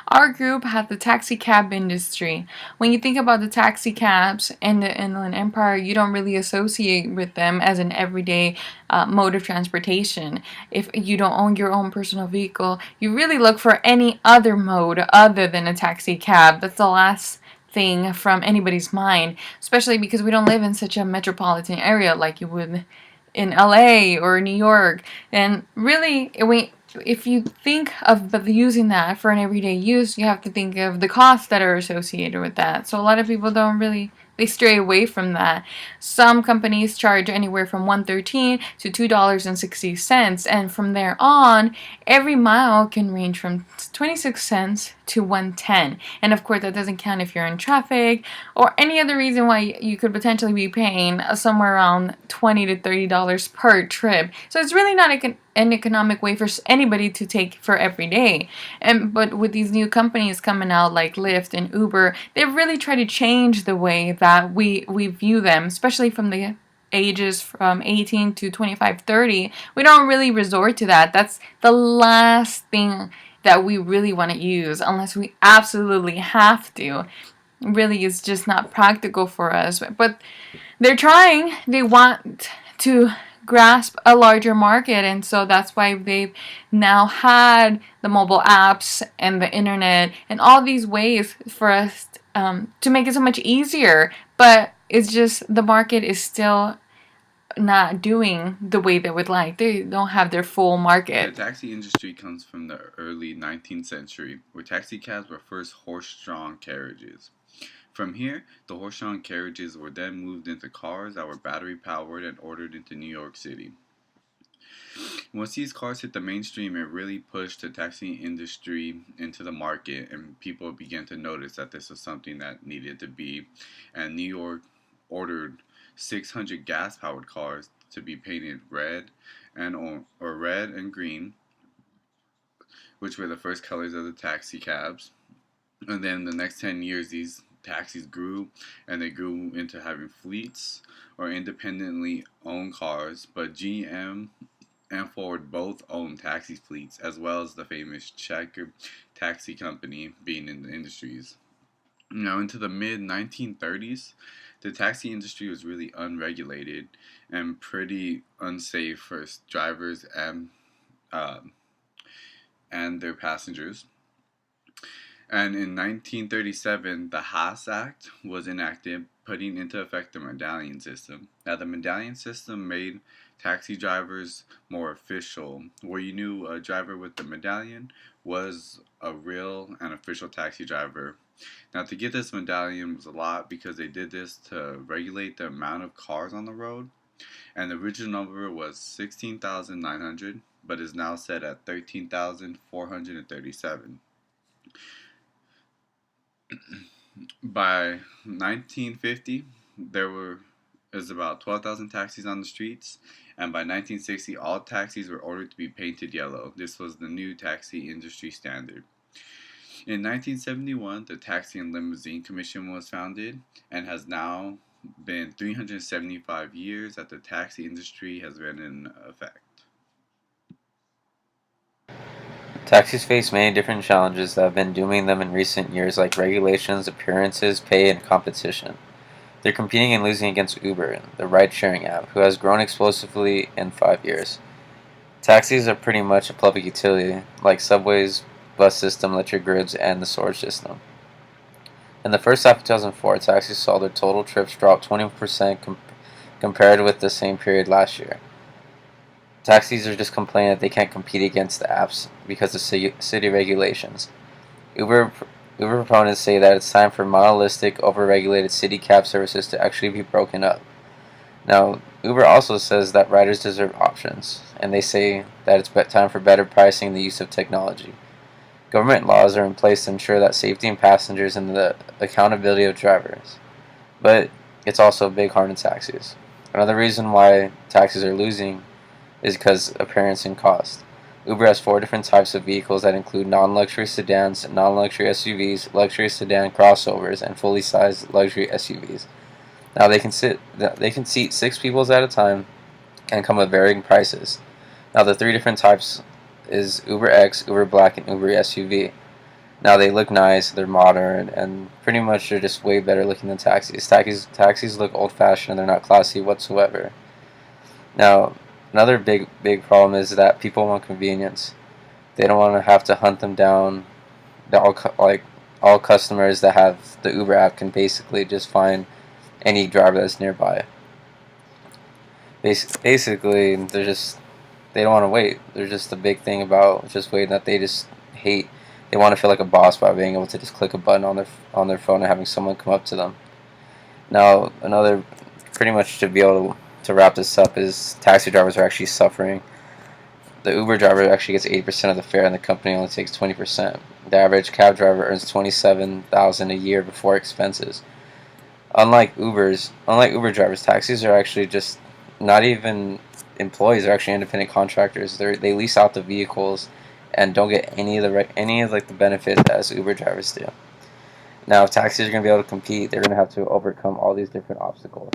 Our group had the taxi cab industry. When you think about the taxi cabs in the Inland Empire, you don't really associate with them as an everyday mode of transportation. If you don't own your own personal vehicle, you really look for any other mode other than a taxi cab. That's the last thing from anybody's mind, especially because we don't live in such a metropolitan area like you would in LA or New York. And really, if you think of using that for an everyday use, you have to think of the costs that are associated with that. So a lot of people don't really, they stray away from that. Some companies charge anywhere from $1.13 to $2.60, and from there on, every mile can range from 26 cents to 110. And of course, that doesn't count if you're in traffic or any other reason why you could potentially be paying somewhere around $20 to $30 per trip. So it's really not an economic way for anybody to take for every day. But with these new companies coming out like Lyft and Uber, they've really tried to change the way that we view them, especially from the ages from 18 to 25, 30. We don't really resort to that. That's the last thing that we really want to use unless we absolutely have to. Really, it's just not practical for us. But they're trying. They want to grasp a larger market, and so that's why they've now had the mobile apps and the internet and all these ways for us to make it so much easier. But it's just the market is still not doing the way they would like. They don't have their full market. The taxi industry comes from the early 19th century, where taxi cabs were first horse-drawn carriages. From here, the horse-drawn carriages were then moved into cars that were battery-powered and ordered into New York City. Once these cars hit the mainstream, it really pushed the taxi industry into the market, and people began to notice that this was something that needed to be. And New York ordered 600 gas-powered cars to be painted red or red and green, which were the first colors of the taxi cabs. And then the next 10 years, these taxis grew, and they grew into having fleets or independently owned cars. But GM and Ford both owned taxi fleets, as well as the famous Checker taxi company being in the industries. Now, into the mid 1930s, the taxi industry was really unregulated and pretty unsafe for drivers uh, and their passengers. And in 1937, the Haas Act was enacted, putting into effect the medallion system. Now, the medallion system made taxi drivers more official, where you knew a driver with the medallion was a real and official taxi driver. Now, to get this medallion was a lot because they did this to regulate the amount of cars on the road, and the original number was 16,900, but is now set at 13,437. By 1950, there was about 12,000 taxis on the streets, and by 1960, all taxis were ordered to be painted yellow. This was the new taxi industry standard. In 1971, the Taxi and Limousine Commission was founded and has now been 375 years that the taxi industry has been in effect. Taxis face many different challenges that have been dooming them in recent years, like regulations, appearances, pay, and competition. They're competing and losing against Uber, the ride-sharing app, who has grown explosively in 5 years. Taxis are pretty much a public utility, like subways, bus system, electric grids, and the storage system. In the first half of 2004, taxis saw their total trips drop 20% compared with the same period last year. Taxis are just complaining that they can't compete against the apps because of city regulations. Uber proponents say that it's time for monolithic, overregulated city cab services to actually be broken up. Now, Uber also says that riders deserve options, and they say that it's time for better pricing and the use of technology. Government laws are in place to ensure that safety of passengers and the accountability of drivers. But it's also a big harm in taxis. Another reason why taxis are losing is because appearance and cost. Uber has 4 different types of vehicles that include non-luxury sedans, non-luxury SUVs, luxury sedan crossovers, and fully sized luxury SUVs. Now they can seat 6 people at a time and come with varying prices. Now the 3 different types is Uber X, Uber Black, and Uber SUV. Now they look nice, they're modern, and pretty much they're just way better looking than taxis. Taxis look old-fashioned and they're not classy whatsoever. Now, another big problem is that people want convenience. They don't want to have to hunt them down. All customers that have the Uber app can basically just find any driver that's nearby. Basically, they don't want to wait. There's just a big thing about just waiting that they just hate. They want to feel like a boss by being able to just click a button on their phone and having someone come up to them. Now, another pretty much to be able to wrap this up is taxi drivers are actually suffering. The Uber driver actually gets 80% of the fare, and the company only takes 20%. The average cab driver earns $27,000 a year before expenses. Unlike Uber drivers, taxis are actually just not even employees; they're actually independent contractors. They lease out the vehicles and don't get any of like the benefits as Uber drivers do. Now, if taxis are going to be able to compete, they're going to have to overcome all these different obstacles.